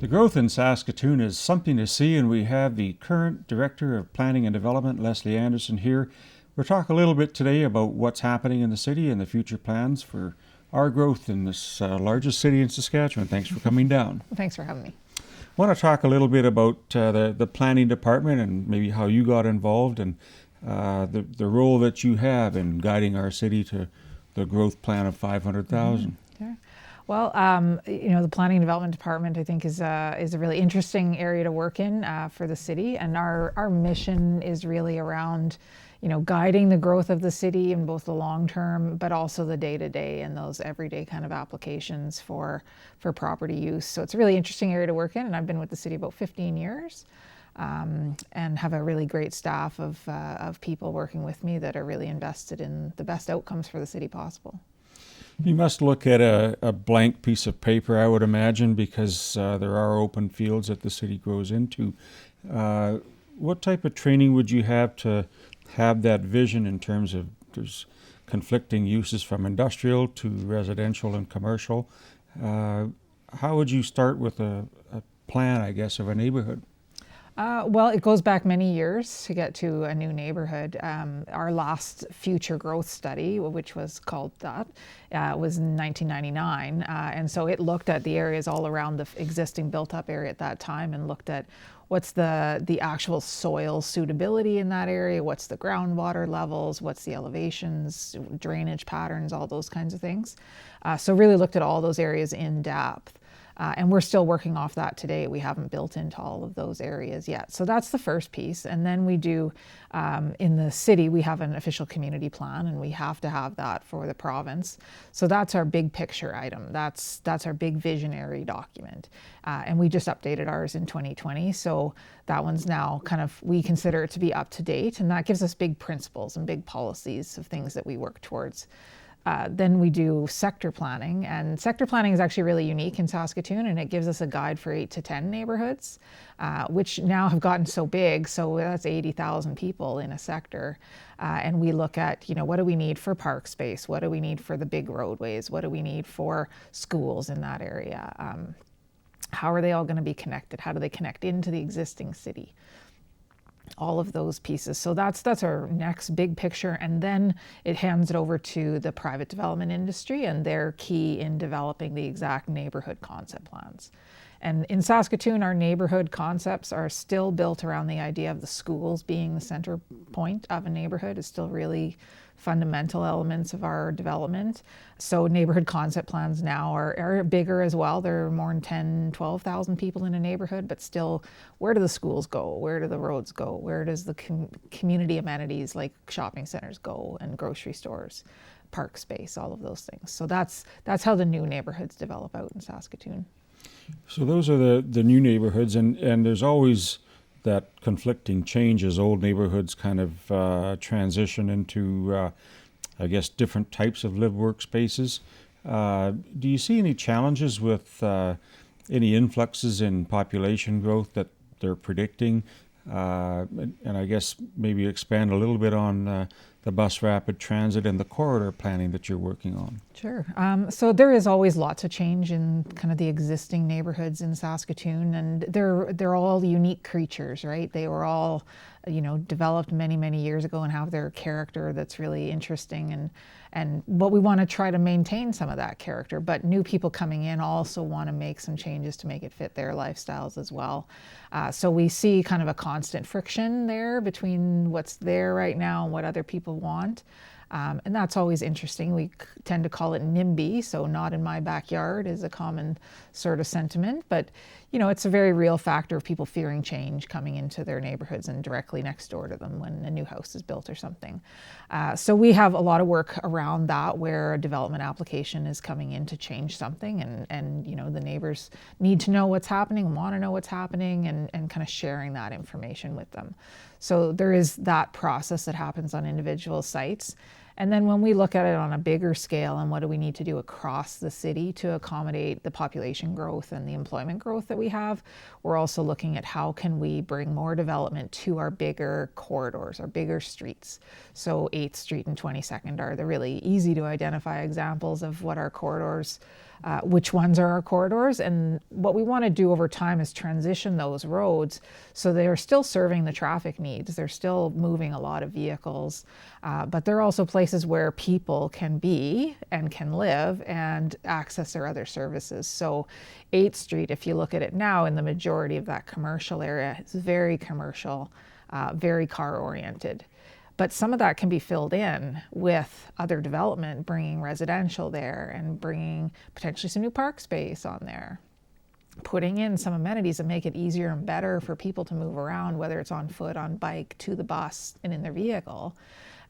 The growth in Saskatoon is something to see, and we have the current Director of Planning and Development, Lesley Anderson, here. We'll talk a little bit today about what's happening in the city and the future plans for our growth in this largest city in Saskatchewan. Thanks for coming down. Thanks for having me. I want to talk a little bit about the planning department and maybe how you got involved and the role that you have in guiding our city to the growth plan of 500,000. Sure. Well, the Planning and Development Department, I think, is a really interesting area to work in for the city, and our mission is really around, guiding the growth of the city in both the long term, but also the day-to-day and those everyday kind of applications for property use. So it's a really interesting area to work in, and I've been with the city about 15 years. And have a really great staff of people working with me that are really invested in the best outcomes for the city possible. You must look at a blank piece of paper, I would imagine, because there are open fields that the city grows into. What type of training would you have to have that vision in terms of there's conflicting uses from industrial to residential and commercial? How would you start with a plan, I guess, of a neighborhood? Well, it goes back many years to get to a new neighborhood. Our last future growth study, which was called that, was in 1999. And so it looked at the areas all around the existing built-up area at that time and looked at what's the actual soil suitability in that area, what's the groundwater levels, what's the elevations, drainage patterns, all those kinds of things. So really looked at all those areas in depth. And we're still working off that today. We haven't built into all of those areas yet. So that's the first piece. And then we do, in the city, we have an official community plan, and we have to have that for the province. So that's our big picture item. That's our big visionary document. And we just updated ours in 2020. So that one's now we consider it to be up to date. And that gives us big principles and big policies of things that we work towards. Then we do sector planning, and sector planning is actually really unique in Saskatoon, and it gives us a guide for 8 to 10 neighborhoods, which now have gotten so big, so that's 80,000 people in a sector. And we look at, what do we need for park space? What do we need for the big roadways? What do we need for schools in that area? How are they all going to be connected? How do they connect into the existing city? All of those pieces. So that's our next big picture, and then it hands it over to the private development industry, and they're key in developing the exact neighborhood concept plans. And in Saskatoon, our neighborhood concepts are still built around the idea of the schools being the center point of a neighborhood. Is still really fundamental elements of our development. So neighborhood concept plans now are bigger as well. There are more than 10, 12,000 people in a neighborhood, but still, where do the schools go? Where do the roads go? Where does the community amenities like shopping centers go, and grocery stores, park space, all of those things. So that's how the new neighborhoods develop out in Saskatoon. So those are the new neighborhoods, and there's always that conflicting change as old neighborhoods kind of transition into, I guess, different types of live workspaces. Do you see any challenges with any influxes in population growth that they're predicting? And I guess maybe expand a little bit on the bus rapid transit and the corridor planning that you're working on. Sure. So there is always lots of change in kind of the existing neighborhoods in Saskatoon, and they're all unique creatures, right? They were all, developed many, many years ago and have their character that's really interesting, and what we want to try to maintain some of that character, but new people coming in also want to make some changes to make it fit their lifestyles as well. So we see kind of a constant friction there between what's there right now and what other people want. And that's always interesting. We tend to call it NIMBY, so not in my backyard is a common sort of sentiment, but it's a very real factor of people fearing change coming into their neighborhoods and directly next door to them when a new house is built or something. So we have a lot of work around that where a development application is coming in to change something, and the neighbors need to know what's happening, want to know what's happening, and kind of sharing that information with them. So there is that process that happens on individual sites. And then when we look at it on a bigger scale and what do we need to do across the city to accommodate the population growth and the employment growth that we have, we're also looking at how can we bring more development to our bigger corridors, our bigger streets. So 8th Street and 22nd are the really easy to identify examples of what our corridors which ones are our corridors. And what we want to do over time is transition those roads so they are still serving the traffic needs. They're still moving a lot of vehicles, but they're also places where people can be and can live and access their other services. So 8th Street, if you look at it now, in the majority of that commercial area, it's very commercial, very car oriented. But some of that can be filled in with other development, bringing residential there and bringing potentially some new park space on there, putting in some amenities that make it easier and better for people to move around, whether it's on foot, on bike, to the bus, and in their vehicle.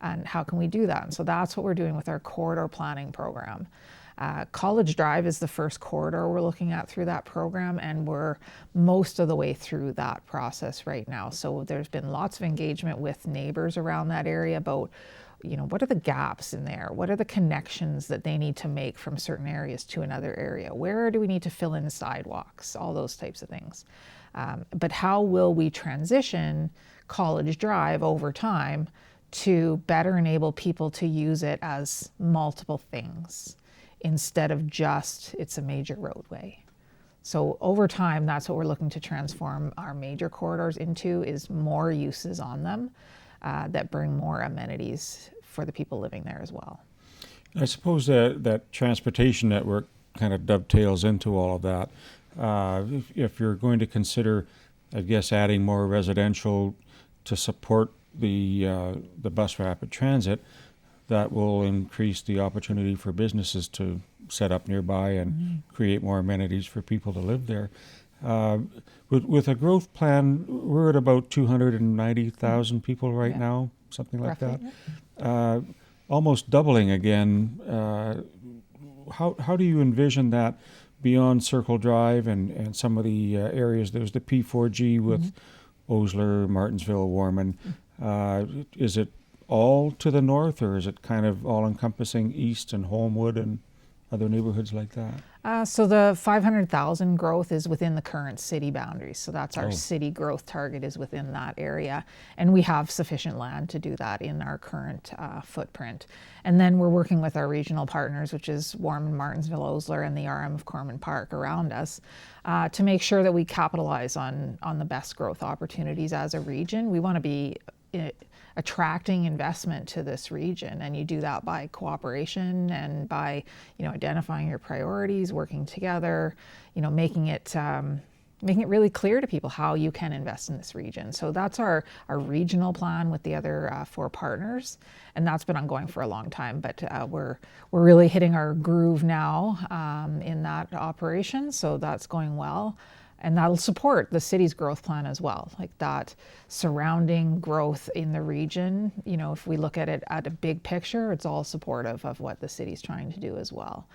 And how can we do that? And so that's what we're doing with our corridor planning program. College Drive is the first corridor we're looking at through that program, and we're most of the way through that process right now. So there's been lots of engagement with neighbors around that area about, what are the gaps in there? What are the connections that they need to make from certain areas to another area? Where do we need to fill in sidewalks? All those types of things. But how will we transition College Drive over time to better enable people to use it as multiple things, instead of just it's a major roadway? So over time, that's what we're looking to transform our major corridors into, is more uses on them that bring more amenities for the people living there as well. I suppose that transportation network kind of dovetails into all of that. If you're going to consider, I guess, adding more residential to support the bus rapid transit, that will increase the opportunity for businesses to set up nearby and create more amenities for people to live there. With a growth plan, we're at about 290,000 people right now, something like Roughly, that. Almost doubling again. How do you envision that beyond Circle Drive and some of the areas? There's the P4G with Osler, Martinsville, Warman. Is it all to the north, or is it kind of all-encompassing east and Holmwood and other neighborhoods like that? So the 500,000 growth is within the current city boundaries. So that's our city growth target, is within that area. And we have sufficient land to do that in our current footprint. And then we're working with our regional partners, which is Warman, Martinsville, Osler, and the RM of Corman Park around us, to make sure that we capitalize on the best growth opportunities as a region. We want to be attracting investment to this region, and you do that by cooperation and by identifying your priorities, working together, making it really clear to people how you can invest in this region. So that's our regional plan with the other 4 partners, and that's been ongoing for a long time. But we're really hitting our groove now in that operation, so that's going well. And that'll support the city's growth plan as well, like that surrounding growth in the region. If we look at it at a big picture, it's all supportive of what the city's trying to do as well.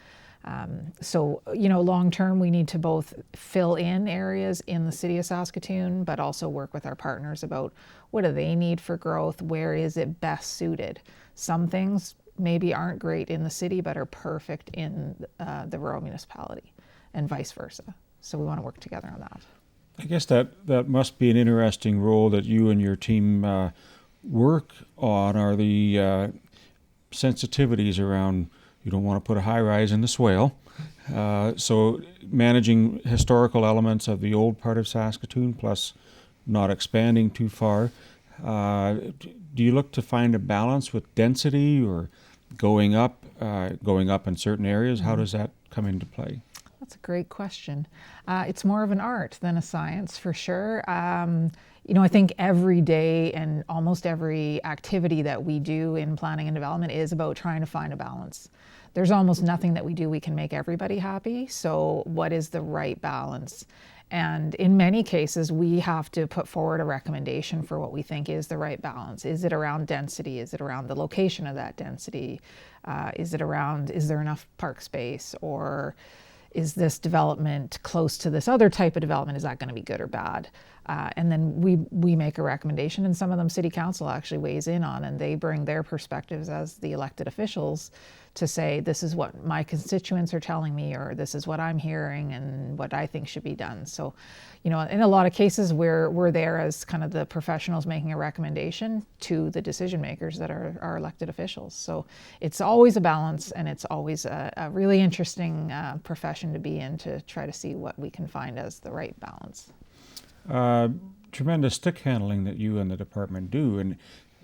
So long term, we need to both fill in areas in the city of Saskatoon, but also work with our partners about what do they need for growth, where is it best suited. Some things maybe aren't great in the city, but are perfect in the rural municipality, and vice versa. So we want to work together on that. I guess that must be an interesting role that you and your team work on, are the sensitivities around, you don't want to put a high-rise in the swale. So managing historical elements of the old part of Saskatoon, plus not expanding too far. Do you look to find a balance with density, or going up in certain areas? How does that come into play? That's a great question. It's more of an art than a science, for sure. I think every day and almost every activity that we do in planning and development is about trying to find a balance. There's almost nothing that we do we can make everybody happy. So what is the right balance? And in many cases, we have to put forward a recommendation for what we think is the right balance. Is it around density? Is it around the location of that density? Is there enough park space? Or is this development close to this other type of development? Is that going to be good or bad? And then we make a recommendation, and some of them City Council actually weighs in on, and they bring their perspectives as the elected officials to say, this is what my constituents are telling me, or this is what I'm hearing and what I think should be done. So, in a lot of cases we're there as kind of the professionals making a recommendation to the decision makers that are our elected officials. So it's always a balance, and it's always a really interesting profession to be in, to try to see what we can find as the right balance. Tremendous stick handling that you and the department do. And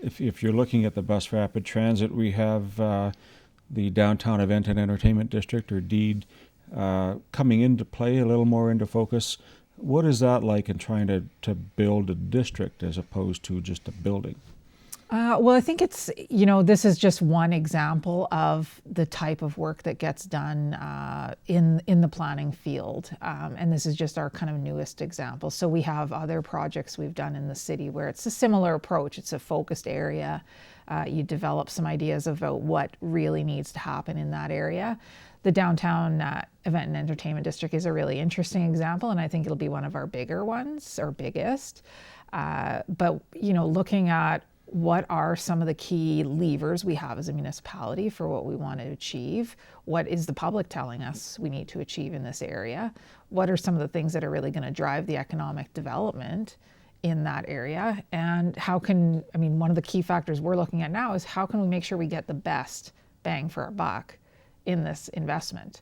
if you're looking at the bus rapid transit, we have the Downtown Event and Entertainment District, or DEED, coming into play, a little more into focus. What is that like in trying to build a district as opposed to just a building? Well, I think it's, this is just one example of the type of work that gets done in the planning field. And this is just our kind of newest example. So we have other projects we've done in the city where it's a similar approach. It's a focused area. You develop some ideas about what really needs to happen in that area. The Downtown Event and Entertainment District is a really interesting example, and I think it'll be one of our bigger ones, or biggest. But, looking at what are some of the key levers we have as a municipality for what we want to achieve? What is the public telling us we need to achieve in this area? What are some of the things that are really going to drive the economic development in that area? And one of the key factors we're looking at now is how can we make sure we get the best bang for our buck in this investment?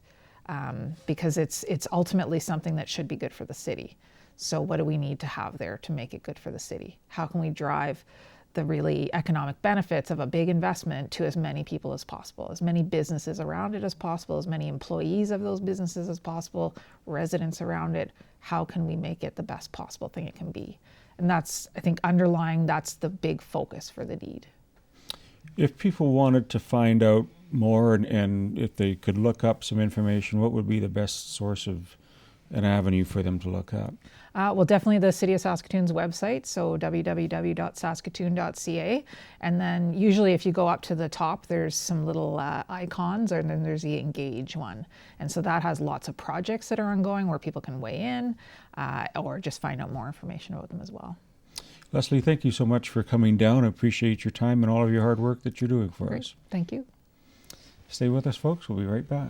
Because it's ultimately something that should be good for the city. So what do we need to have there to make it good for the city? How can we drive the really economic benefits of a big investment to as many people as possible, as many businesses around it as possible, as many employees of those businesses as possible, residents around it? How can we make it the best possible thing it can be? And that's, I think, that's the big focus for the DEED. If people wanted to find out more, and if they could look up some information, what would be the best source of an avenue for them to look at? Well, definitely the City of Saskatoon's website, so www.saskatoon.ca. And then usually if you go up to the top, there's some little icons, and then there's the Engage one. And so that has lots of projects that are ongoing where people can weigh in or just find out more information about them as well. Lesley, thank you so much for coming down. I appreciate your time and all of your hard work that you're doing for Great. us. Thank you. Stay with us, folks. We'll be right back.